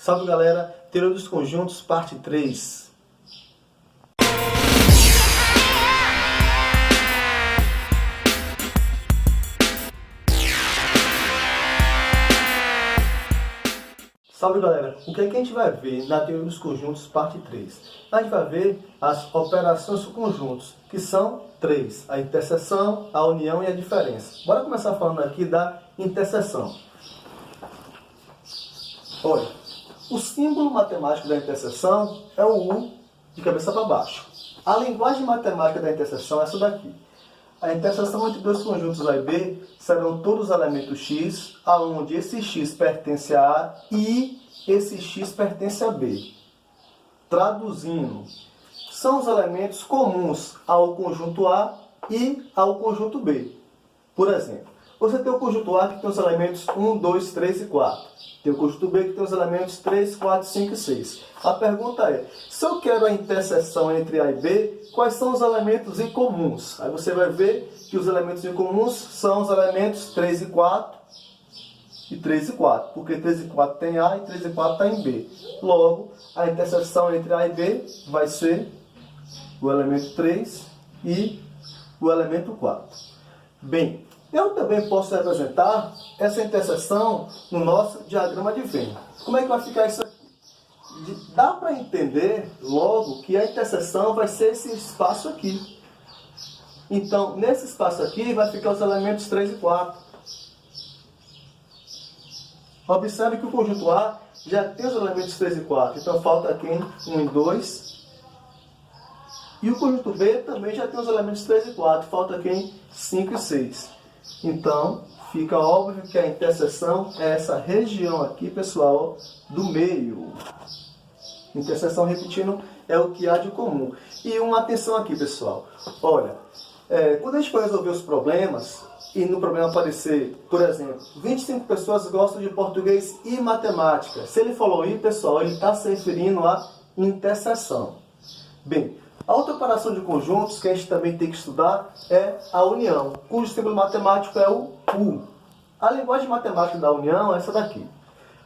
Salve galera, Teoria dos Conjuntos, parte 3. Salve galera, o que é que a gente vai ver na Teoria dos Conjuntos, parte 3? A gente vai ver as operações com conjuntos, que são 3. A interseção, a união e a diferença. Bora começar falando aqui da interseção. Olha, o símbolo matemático da interseção é o U de cabeça para baixo. A linguagem matemática da interseção é essa daqui. A interseção entre dois conjuntos A e B serão todos elementos X, onde esse X pertence a A e esse X pertence a B. Traduzindo, são os elementos comuns ao conjunto A e ao conjunto B. Por exemplo, você tem o conjunto A que tem os elementos 1, 2, 3 e 4. Tem o conjunto B que tem os elementos 3, 4, 5 e 6. A pergunta é, se eu quero a interseção entre A e B, quais são os elementos incomuns? Aí você vai ver que os elementos incomuns são os elementos 3 e 4 e 3 e 4. Porque 3 e 4 tem A e 3 e 4 está em B. Logo, a interseção entre A e B vai ser o elemento 3 e o elemento 4. Bem, eu também posso representar essa interseção no nosso diagrama de Venn. Como é que vai ficar isso aqui? Dá para entender logo que a interseção vai ser esse espaço aqui. Então, nesse espaço aqui vai ficar os elementos 3 e 4. Observe que o conjunto A já tem os elementos 3 e 4. Então, falta quem? 1 e 2. E o conjunto B também já tem os elementos 3 e 4. Falta quem? 5 e 6. Então, fica óbvio que a interseção é essa região aqui, pessoal, do meio. Interseção, repetindo, é o que há de comum. E uma atenção aqui, pessoal. Olha, quando a gente for resolver os problemas, e no problema aparecer, por exemplo, 25 pessoas gostam de português e matemática. Se ele falou I, pessoal, ele está se referindo à interseção. Bem, a outra operação de conjuntos que a gente também tem que estudar é a união, cujo símbolo matemático é o U. A linguagem matemática da união é essa daqui.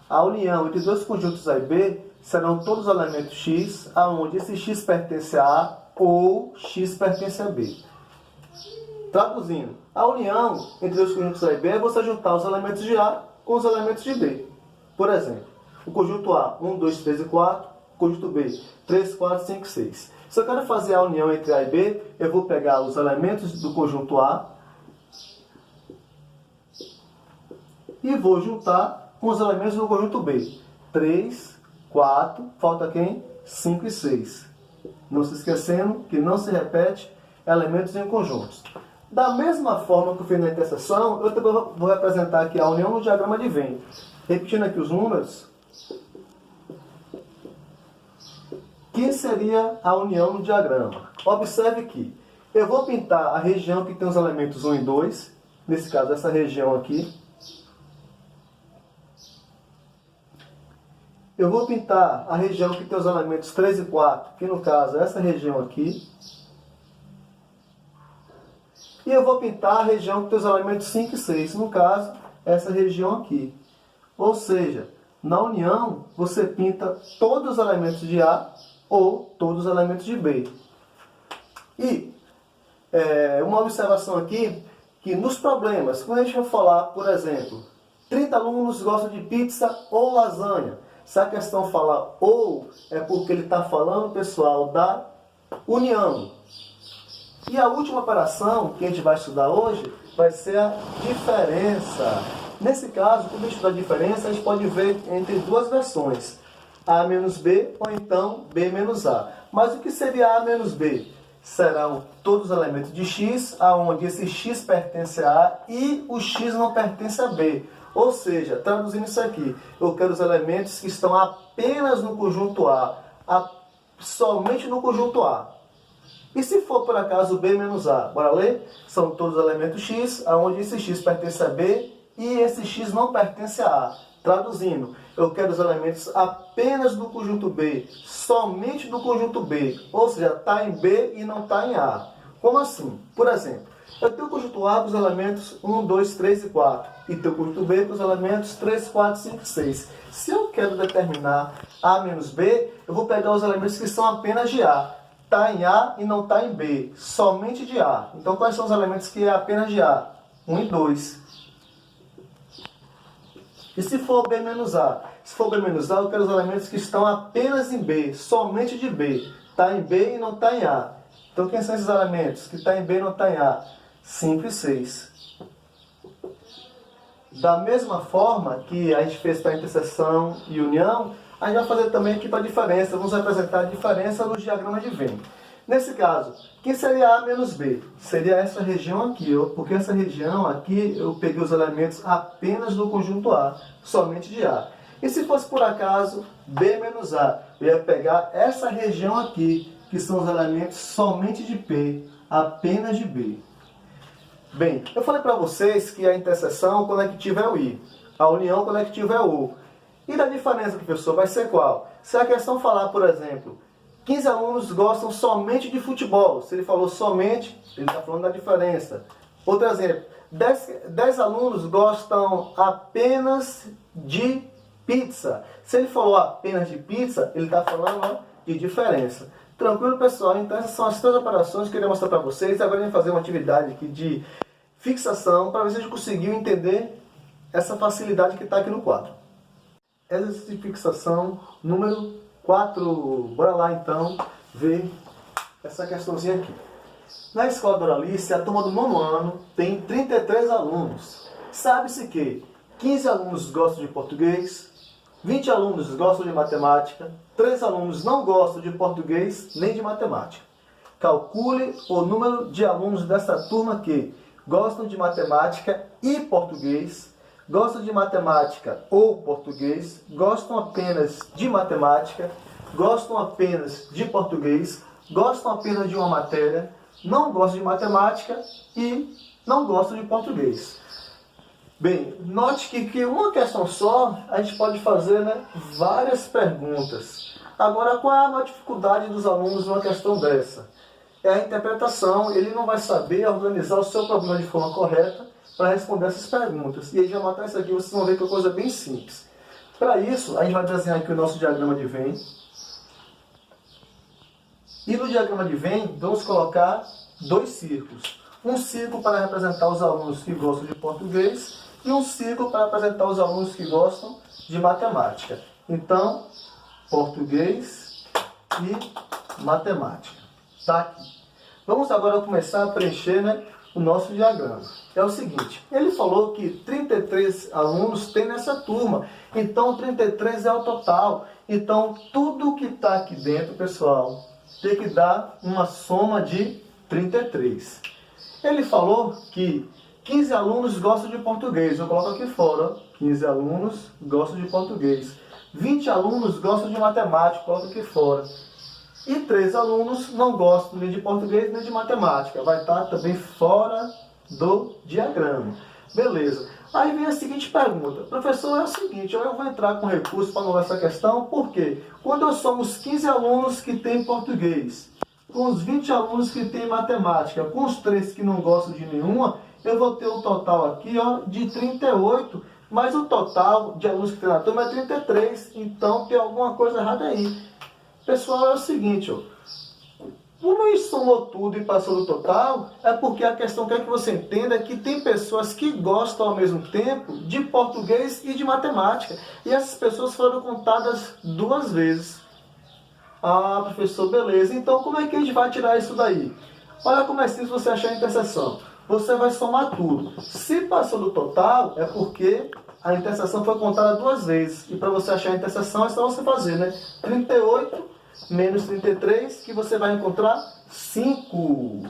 A união entre dois conjuntos A e B serão todos os elementos X, onde esse X pertence a A ou X pertence a B. Traduzindo, a união entre dois conjuntos A e B é você juntar os elementos de A com os elementos de B. Por exemplo, o conjunto A, 1, 2, 3 e 4, o conjunto B, 3, 4, 5 e 6. Se eu quero fazer a união entre A e B, eu vou pegar os elementos do conjunto A e vou juntar com os elementos do conjunto B. 3, 4, falta quem? 5 e 6. Não se esquecendo que não se repete elementos em conjuntos. Da mesma forma que eu fiz na interseção, eu também vou representar aqui a união no diagrama de Venn. Repetindo aqui os números, que seria a união no diagrama. Observe que eu vou pintar a região que tem os elementos 1 e 2, nesse caso essa região aqui. Eu vou pintar a região que tem os elementos 3 e 4, que no caso é essa região aqui. E eu vou pintar a região que tem os elementos 5 e 6, no caso essa região aqui. Ou seja, na união você pinta todos os elementos de A ou todos os elementos de B. E uma observação aqui, que nos problemas, quando a gente vai falar, por exemplo, 30 alunos gostam de pizza ou lasanha. Se a questão fala ou, é porque ele está falando, pessoal, da união. E a última operação que a gente vai estudar hoje vai ser a diferença. Nesse caso, quando a gente estudar a diferença, a gente pode ver entre duas versões. A menos B ou então B menos A. Mas o que seria A menos B? Serão todos os elementos de X, onde esse X pertence a A e o X não pertence a B. Ou seja, traduzindo isso aqui, eu quero os elementos que estão apenas no conjunto A, somente no conjunto A. E se for por acaso B menos A? Bora ler? São todos os elementos X, onde esse X pertence a B e esse X não pertence a A. Traduzindo, eu quero os elementos apenas do conjunto B, somente do conjunto B. Ou seja, está em B e não está em A. Como assim? Por exemplo, Eu tenho o conjunto A com os elementos 1, 2, 3 e 4. E tenho o conjunto B com os elementos 3, 4, 5 e 6. Se eu quero determinar A menos B, eu vou pegar os elementos que são apenas de A. Está em A e não está em B. Somente de A. Então, quais são os elementos que é apenas de A? 1 e 2. E se for B menos A? Se for B menos A, eu quero os elementos que estão apenas em B. Somente de B. Está em B e não está em A. Então, quem são esses elementos que está em B e não está em A? 5 e 6. Da mesma forma que a gente fez para a interseção e união, a gente vai fazer também aqui para a diferença. Vamos representar a diferença no diagrama de Venn. Nesse caso, quem seria A menos B? Seria essa região aqui, ó, porque essa região aqui eu peguei os elementos apenas do conjunto A, somente de A. E se fosse por acaso B menos A, eu ia pegar essa região aqui, que são os elementos somente de P, apenas de B. Bem, eu falei para vocês que a interseção conectiva é o I, a união conectiva é o U. E da diferença, professor, vai ser qual? Se a questão falar, por exemplo, 15 alunos gostam somente de futebol, se ele falou somente, ele está falando da diferença. Outro exemplo, 10 alunos gostam apenas de pizza. Se ele falou apenas de pizza, ele está falando, ó, de diferença. Tranquilo, pessoal? Então essas são as 3 operações que eu queria mostrar para vocês. Agora a gente vai fazer uma atividade aqui de fixação para ver se a gente conseguiu entender essa facilidade que está aqui no quadro. Exercício de fixação número 4. Bora lá então ver essa questãozinha aqui. Na escola Doralice, a turma do 9º ano tem 33 alunos. Sabe-se que 15 alunos gostam de português, 20 alunos gostam de matemática, 3 alunos não gostam de português nem de matemática. Calcule o número de alunos dessa turma que gostam de matemática e português, gostam de matemática ou português, gostam apenas de matemática, gostam apenas de português, gostam apenas de uma matéria, não gostam de matemática e não gostam de português. Bem, note que uma questão só, a gente pode fazer, né, várias perguntas. Agora, qual é a maior dificuldade dos alunos numa questão dessa? É a interpretação. Ele não vai saber organizar o seu problema de forma correta para responder essas perguntas. E aí, já matar isso aqui, vocês vão ver que é uma coisa bem simples. Para isso, a gente vai desenhar aqui o nosso diagrama de Venn. E no diagrama de Venn, vamos colocar 2 círculos. Um círculo para representar os alunos que gostam de português e um círculo para representar os alunos que gostam de matemática. Então, português e matemática. Tá aqui. Vamos agora começar a preencher, né, o nosso diagrama. É o seguinte, ele falou que 33 alunos tem nessa turma, então 33 é o total. Então, tudo que está aqui dentro, pessoal, tem que dar uma soma de 33. Ele falou que 15 alunos gostam de português. Eu coloco aqui fora, ó. 15 alunos gostam de português. 20 alunos gostam de matemática. Eu coloco aqui fora. E 3 alunos não gostam nem de português nem de matemática. Vai estar também fora do diagrama. Beleza. Aí vem a seguinte pergunta. Professor, é o seguinte, eu vou entrar com recurso para anular essa questão. Por quê? Quando nós somos 15 alunos que têm português, com os 20 alunos que têm matemática, com os 3 que não gostam de nenhuma, eu vou ter um total aqui, ó, de 38, mas o total de alunos que tem na turma é 33, então tem alguma coisa errada aí. Pessoal, é o seguinte, ó, como isso somou tudo e passou do total, é porque a questão que é que você entenda é que tem pessoas que gostam ao mesmo tempo de português e de matemática, e essas pessoas foram contadas 2 vezes. Ah, professor, beleza. Então, como é que a gente vai tirar isso daí? Olha como é simples você achar a interseção. Você vai somar tudo. Se passou do total, é porque a interseção foi contada 2 vezes. E para você achar a interseção, é só você fazer, né? 38 menos 33, que você vai encontrar 5.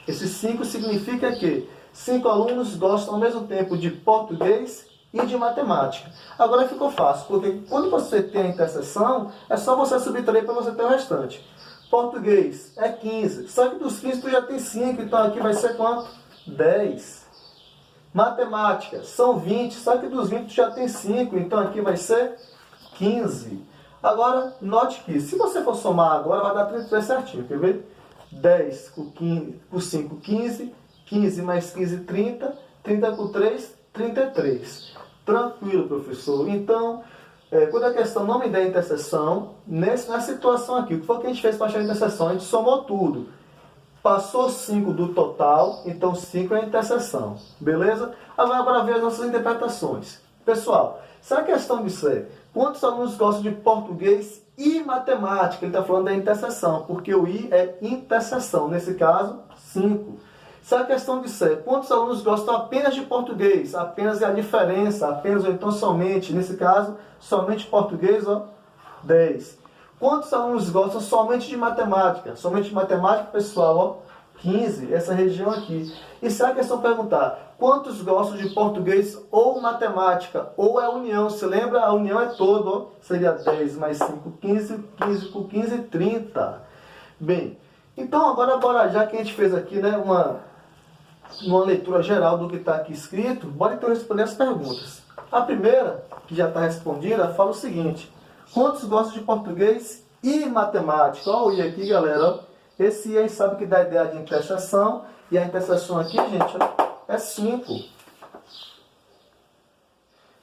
Esse 5 significa que 5 alunos gostam ao mesmo tempo de português e de matemática. Agora ficou fácil, porque quando você tem a interseção, é só você subtrair para você ter o restante. Português é 15, só que dos 15 tu já tem 5, então aqui vai ser quanto? 10. Matemática são 20, só que dos 20 tu já tem 5, então aqui vai ser 15. Agora, note que se você for somar agora, vai dar 33 certinho, quer ver? 10 com 5, 15, 15 mais 15, 30. 30 com 3, 33. Tranquilo, professor. Então, quando a questão não me der interseção, nessa situação aqui, o que foi que a gente fez para achar a interseção? A gente somou tudo. Passou 5 do total, então 5 é a interseção. Beleza? Agora, para ver as nossas interpretações. Pessoal, se a questão disser quantos alunos gostam de português e matemática, ele está falando da interseção, porque o I é interseção. Nesse caso, 5. Se a questão disser quantos alunos gostam apenas de português, apenas é a diferença, apenas ou então somente, nesse caso, somente português, 10. Quantos alunos gostam somente de matemática? Somente de matemática, pessoal, 15, essa região aqui. E se a questão perguntar quantos gostam de português ou matemática, ou é união, se lembra? A união é todo, seria 10 mais 5, 15, 15 com 15, 30. Bem, então agora bora, já que a gente fez aqui, né, uma leitura geral do que está aqui escrito, bora então responder as perguntas. A primeira, que já está respondida, fala o seguinte: quantos gostam de português e matemática? Olha o I aqui, galera. Esse I aí sabe que dá a ideia de interseção, e a interseção aqui, gente, é 5.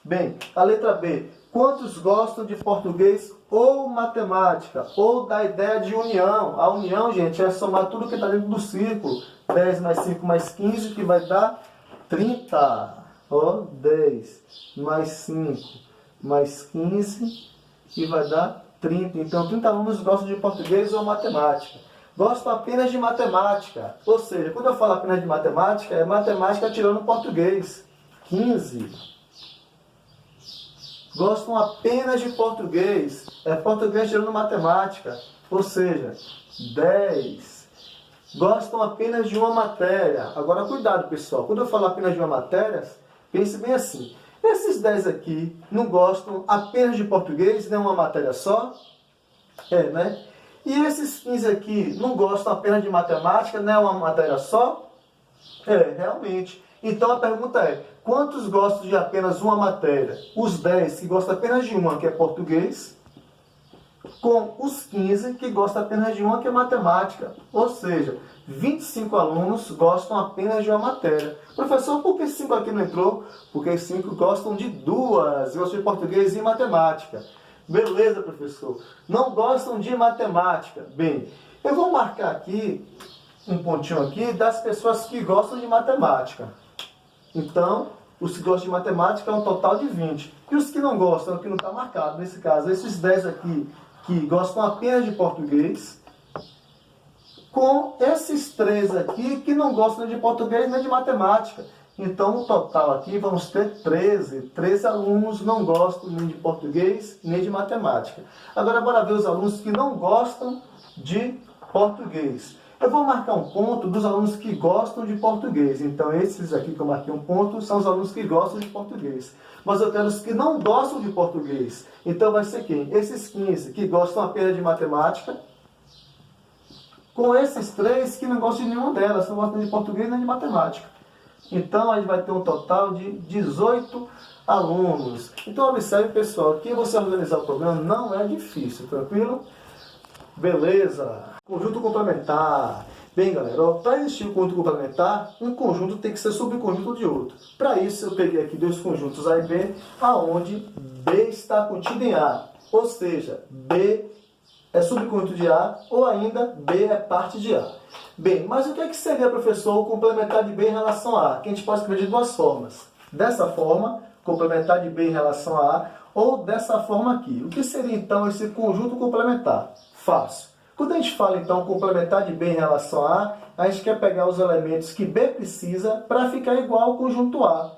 Bem, a letra B. Quantos gostam de português ou matemática? Ou da ideia de união. A união, gente, é somar tudo que está dentro do círculo. 10 mais 5 mais 15, que vai dar 30. 10 mais 5 mais 15, que vai dar 30. Então, 30 alunos gostam de português ou matemática. Gostam apenas de matemática. Ou seja, quando eu falo apenas de matemática, é matemática tirando português. 15. Gostam apenas de português. É português tirando matemática. Ou seja, 10. Gostam apenas de uma matéria. Agora, cuidado, pessoal. Quando eu falo apenas de uma matéria, pense bem assim. Esses 10 aqui não gostam apenas de português, nem uma matéria só? Né? E esses 15 aqui não gostam apenas de matemática, nem uma matéria só? Realmente. Então a pergunta é, quantos gostam de apenas uma matéria? Os 10 que gostam apenas de uma, que é português, com os 15 que gostam apenas de uma, que é matemática. Ou seja, 25 alunos gostam apenas de uma matéria. Professor, por que 5 aqui não entrou? Porque 5 gostam de duas, gostam de português e matemática. Beleza, professor. Não gostam de matemática. Bem, eu vou marcar aqui, um pontinho aqui, das pessoas que gostam de matemática. Então, os que gostam de matemática é um total de 20. E os que não gostam, que não está marcado, nesse caso, esses 10 aqui, que gostam apenas de português, com esses 3 aqui, que não gostam nem de português nem de matemática. Então, no total aqui, vamos ter 13. 13 alunos não gostam nem de português, nem de matemática. Agora, bora ver os alunos que não gostam de português. Eu vou marcar um ponto dos alunos que gostam de português. Então, esses aqui que eu marquei um ponto são os alunos que gostam de português. Mas eu quero os que não gostam de português. Então, vai ser quem? Esses 15 que gostam apenas de matemática, com esses 3 que não gostam de nenhuma delas, não gostam de português nem de matemática. Então, a gente vai ter um total de 18 alunos. Então, observe, pessoal, que você organizar o programa não é difícil, tranquilo? Beleza. Conjunto complementar. Bem, galera, para existir um conjunto complementar, um conjunto tem que ser subconjunto de outro. Para isso, eu peguei aqui 2 conjuntos A e B, aonde B está contido em A. Ou seja, B é subconjunto de A, ou ainda B é parte de A. Bem, mas o que é que seria, professor, o complementar de B em relação a A? Que a gente pode escrever de 2 formas. Dessa forma, complementar de B em relação a A, ou dessa forma aqui. O que seria, então, esse conjunto complementar? Fácil. Quando a gente fala, então, complementar de B em relação a gente quer pegar os elementos que B precisa para ficar igual ao conjunto A.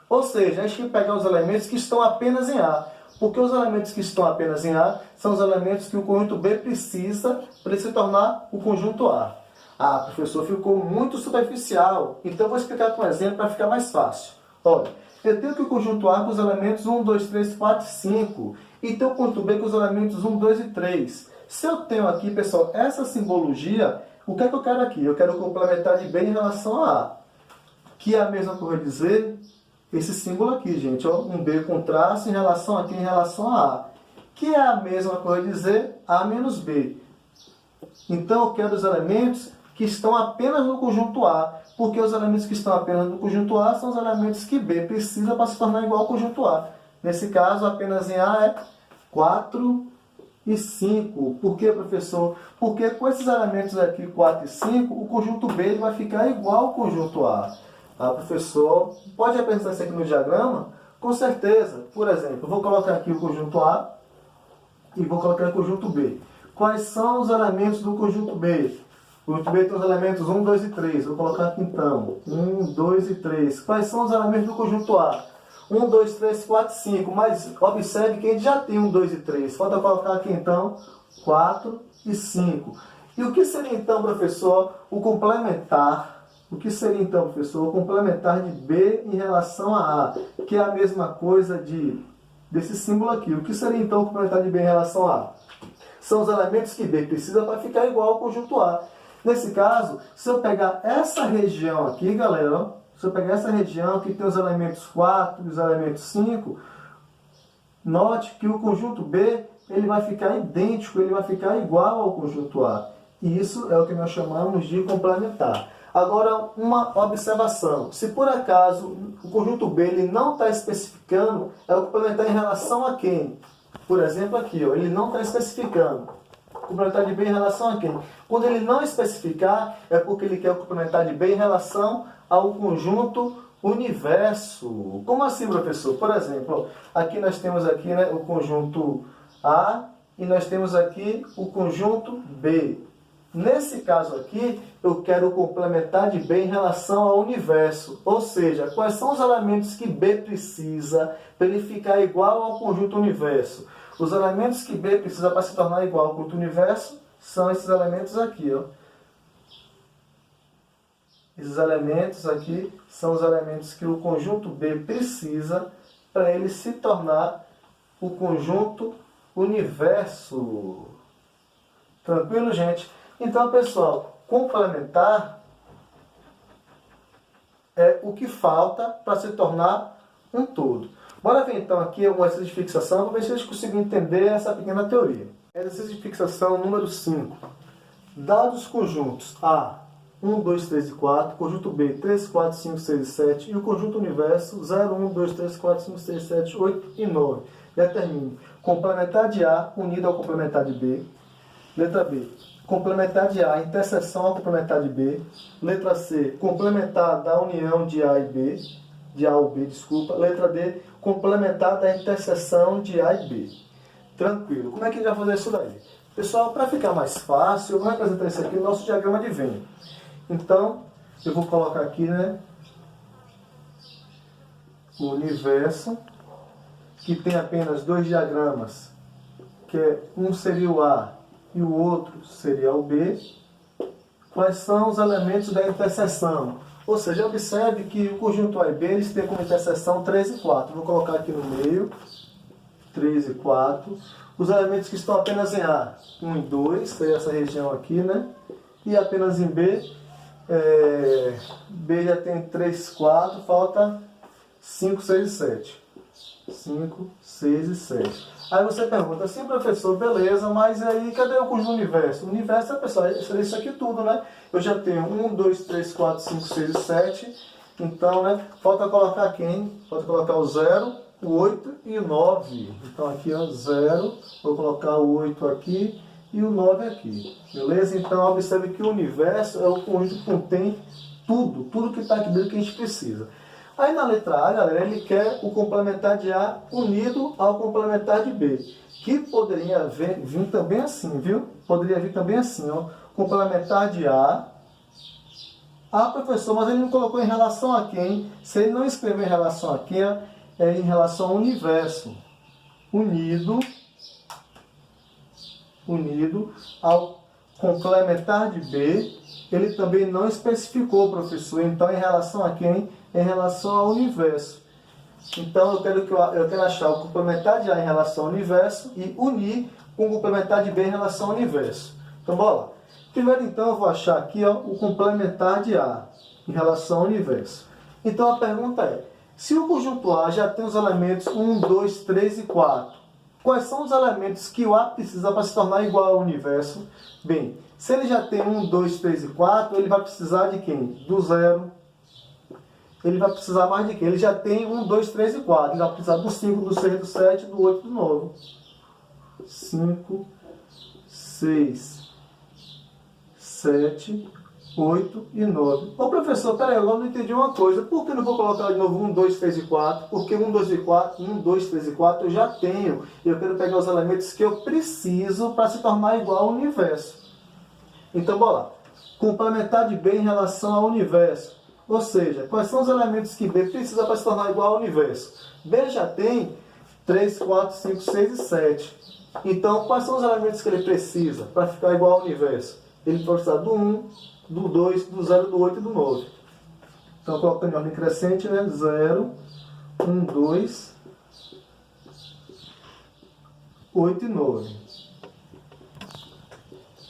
Ou seja, a gente quer pegar os elementos que estão apenas em A. Porque os elementos que estão apenas em A são os elementos que o conjunto B precisa para ele se tornar o conjunto A. Ah, professor, ficou muito superficial. Então, eu vou explicar com um exemplo para ficar mais fácil. Olha, eu tenho que o conjunto A com os elementos 1, 2, 3, 4 e 5. E tenho o conjunto B com os elementos 1, 2 e 3. Se eu tenho aqui, pessoal, essa simbologia, o que é que eu quero aqui? Eu quero complementar de B em relação a A. Que é a mesma coisa dizer esse símbolo aqui, gente. Ó, um B com traço em relação aqui em relação a A. Que é a mesma coisa dizer A menos B. Então, eu quero os elementos que estão apenas no conjunto A, porque os elementos que estão apenas no conjunto A são os elementos que B precisa para se tornar igual ao conjunto A. Nesse caso, apenas em A é 4 e 5. Por que, professor? Porque com esses elementos aqui, 4 e 5, o conjunto B ele vai ficar igual ao conjunto A. Ah, professor, pode representar isso aqui no diagrama? Com certeza. Por exemplo, eu vou colocar aqui o conjunto A e vou colocar o conjunto B. Quais são os elementos do conjunto B? O conjunto B tem os elementos 1, 2 e 3. Vou colocar aqui então. 1, 2 e 3. Quais são os elementos do conjunto A? 1, 2, 3, 4, 5. Mas observe que ele já tem 1, 2 e 3. Falta colocar aqui então 4 e 5. E o que seria então, professor, o complementar? O que seria então, professor, o complementar de B em relação a A? Que é a mesma coisa desse símbolo aqui. O que seria então o complementar de B em relação a A? São os elementos que B precisa para ficar igual ao conjunto A. Nesse caso, se eu pegar essa região aqui, galera, ó, se eu pegar essa região que tem os elementos 4 e os elementos 5, note que o conjunto B ele vai ficar idêntico, ele vai ficar igual ao conjunto A. E isso é o que nós chamamos de complementar. Agora, uma observação. Se por acaso o conjunto B ele não está especificando, é o complementar em relação a quem? Por exemplo, aqui, ó, ele não está especificando. Complementar de B em relação a quem? Quando ele não especificar, é porque ele quer o complementar de B em relação ao conjunto universo. Como assim, professor? Por exemplo, ó, aqui nós temos aqui, né, o conjunto A e nós temos aqui o conjunto B. Nesse caso aqui, eu quero complementar de B em relação ao universo. Ou seja, quais são os elementos que B precisa para ele ficar igual ao conjunto universo? Os elementos que B precisa para se tornar igual ao conjunto universo são esses elementos aqui, ó. Esses elementos aqui são os elementos que o conjunto B precisa para ele se tornar o conjunto universo. Tranquilo, gente? Então, pessoal, complementar é o que falta para se tornar um todo. Bora ver então aqui um exercício de fixação, para ver se vocês conseguem entender essa pequena teoria. Exercício de fixação número 5. Dados os conjuntos A, 1, 2, 3 e 4, conjunto B, 3, 4, 5, 6 e 7, e o conjunto universo, 0, 1, 2, 3, 4, 5, 6, 7, 8 e 9. Determine complementar de A unido ao complementar de B. Letra B, complementar de A, interseção ao complementar de B. Letra C, complementar da união de A e B, de A ou B, desculpa. Letra D, complementar da interseção de A e B. Tranquilo. Como é que a gente vai fazer isso daí? Pessoal, para ficar mais fácil, eu vou representar isso aqui no nosso diagrama de Venn. Então, eu vou colocar aqui, né, o universo, que tem apenas dois diagramas, que um seria o A e o outro seria o B. Quais são os elementos da interseção? Ou seja, observe que o conjunto A e B eles têm como interseção 3 e 4. Vou colocar aqui no meio, 3 e 4. Os elementos que estão apenas em A, 1 e 2, seria essa região aqui, né? E apenas em B, B já tem 3, 4, falta 5, 6 e 7. 5, 6 e 7. Aí você pergunta, sim, professor, beleza, mas aí cadê o conjunto universo? O universo, pessoal, seria isso aqui tudo, né? Eu já tenho 1, 2, 3, 4, 5, 6 e 7. Então, né, falta colocar quem? Falta colocar o 0, o 8 e o 9. Então aqui, ó, 0, vou colocar o 8 aqui e o 9 aqui. Beleza? Então, observe que o universo é o conjunto que contém tudo que está aqui dentro que a gente precisa. Aí na letra A, galera, ele quer o complementar de A unido ao complementar de B. Que poderia vir também assim, viu? Poderia vir também assim, ó. Complementar de A. Ah, professor, mas ele não colocou em relação a quem? Se ele não escreveu em relação a quem, é em relação ao universo. Unido ao complementar de B. Ele também não especificou, professor. Então, em relação a quem? Em relação ao universo. Então, eu quero achar o complementar de A em relação ao universo e unir com o complementar de B em relação ao universo. Então, bora lá. Primeiro, então, eu vou achar aqui, ó, o complementar de A em relação ao universo. Então, a pergunta é, se o conjunto A já tem os elementos 1, 2, 3 e 4, Quais são os elementos que o A precisa para se tornar igual ao universo? Bem, se ele já tem 1, 2, 3 e 4, ele vai precisar de quem? Do 0. Ele vai precisar mais de quem? Ele já tem 1, 2, 3 e 4. Ele vai precisar do 5, do 6, do 7, do 8 e do 9. 5, 6, 7, 8 e 9. Ô professor, peraí, agora eu não entendi uma coisa. Por que eu não vou colocar de novo 1, 2, 3 e 4? Porque 1, 2 e 4, 1, 2, 3 e 4 eu já tenho. E eu quero pegar os elementos que eu preciso para se tornar igual ao universo. Então, bora lá. Complementar de B em relação ao universo. Ou seja, quais são os elementos que B precisa para se tornar igual ao universo? B já tem 3, 4, 5, 6 e 7. Então, quais são os elementos que ele precisa para ficar igual ao universo? Ele vai precisar do 1, do 2, do 0, do 8 e do 9. Então, colocando em ordem crescente, né? 0, 1, 2, 8 e 9.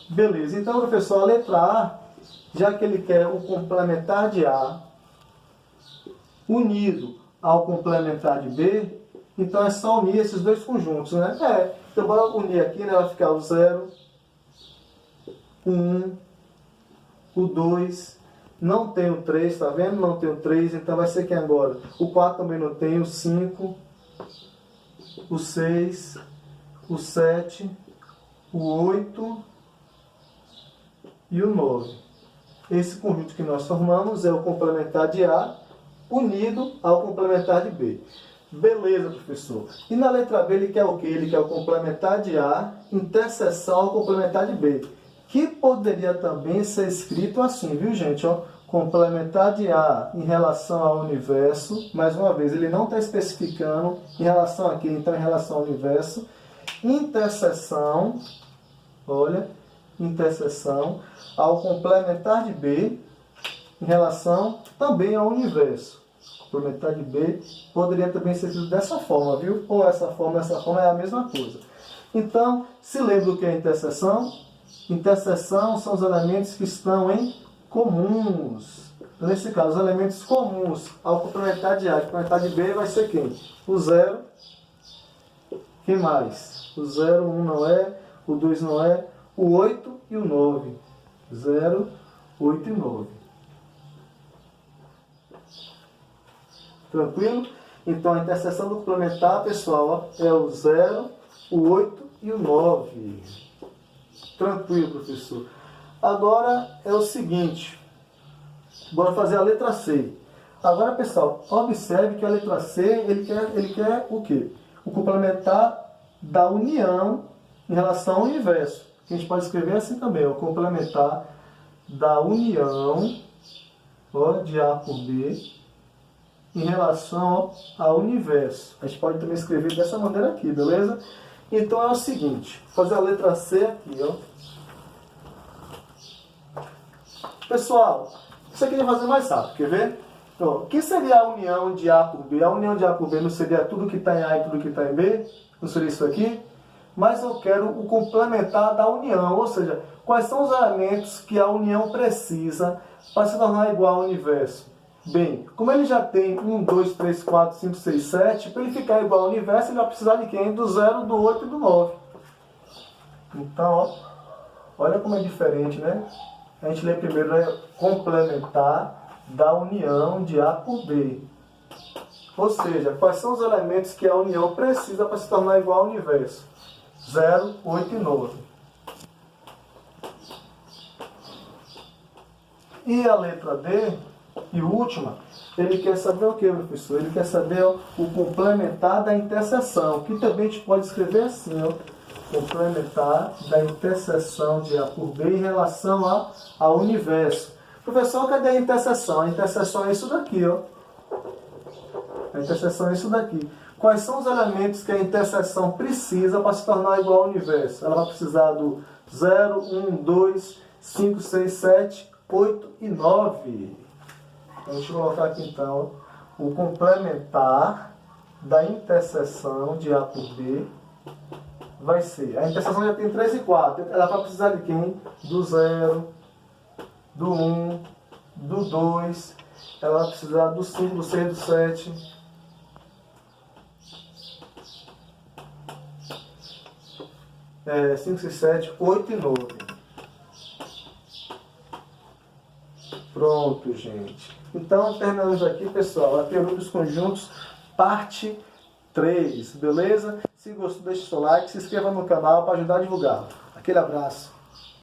Beleza, então, professor, a letra A, já que ele quer o complementar de A unido ao complementar de B, então é só unir esses dois conjuntos, né? Então, bora unir aqui, né? Vai ficar o 0, o 1, o 2, não tem o 3, tá vendo? Não tem o 3, então vai ser quem agora? O 4 também não tem, o 5, o 6, o 7, o 8 e o 9. Esse conjunto que nós formamos é o complementar de A unido ao complementar de B. Beleza, professor. E na letra B ele quer o quê? Ele quer o complementar de A interseção ao complementar de B. Que poderia também ser escrito assim, viu, gente? Ó, complementar de A em relação ao universo. Mais uma vez, ele não está especificando em relação a quê? Então, em relação ao universo. Interseção, olha, interseção ao complementar de B em relação também ao universo. Complementar de B poderia também ser escrito dessa forma, viu? Ou essa forma é a mesma coisa. Então, se lembra o que é interseção? Interseção são os elementos que estão em comuns. Nesse caso, os elementos comuns ao complementar de A e complementar de B vai ser quem? O 0. Quem mais? O 0, o 1 não é, o 2 não é, o 8 e o 9. 0, 8 e 9. Tranquilo? Então, a interseção do complementar, pessoal, ó, é o 0, o 8 e o 9. Tranquilo, professor. Agora é o seguinte. Bora fazer a letra C. Agora, pessoal, observe que a letra C, ele quer o quê? O complementar da união em relação ao universo. A gente pode escrever assim também, o complementar da união, ó, de A por B em relação ao universo. A gente pode também escrever dessa maneira aqui, beleza? Então é o seguinte, vou fazer a letra C aqui, ó. Pessoal, isso aqui vai fazer mais rápido, quer ver? Então, o que seria a união de A por B? A união de A por B não seria tudo que está em A e tudo que está em B? Não seria isso aqui? Mas eu quero o complementar da união, ou seja, quais são os elementos que a união precisa para se tornar igual ao universo? Bem, como ele já tem 1, 2, 3, 4, 5, 6, 7, para ele ficar igual ao universo, ele vai precisar de quem? Do 0, do 8 e do 9. Então, ó, olha como é diferente, né? A gente lê primeiro, né, complementar da união de A por B. Ou seja, quais são os elementos que a união precisa para se tornar igual ao universo? 0, 8 e 9. E a letra D, e última, ele quer saber o que, professor? Ele quer saber o complementar da interseção, que também a gente pode escrever assim, ó. Complementar da interseção de A por B em relação ao universo. Professor, cadê a interseção? A interseção é isso daqui, ó. A interseção é isso daqui. Quais são os elementos que a interseção precisa para se tornar igual ao universo? Ela vai precisar do 0, 1, 2, 5, 6, 7, 8 e 9. Deixa eu colocar aqui então o complementar da interseção de A por B vai ser, a interseção já tem 3 e 4, ela vai precisar de quem? Do 0, do 1, do 2, ela vai precisar do 5, do 6, do 7 5, 6, 7, 8 e 9. Pronto, gente. Então, terminamos aqui, pessoal, a teoria dos conjuntos, parte 3, beleza? Se gostou, deixe seu like, se inscreva no canal para ajudar a divulgar. Aquele abraço.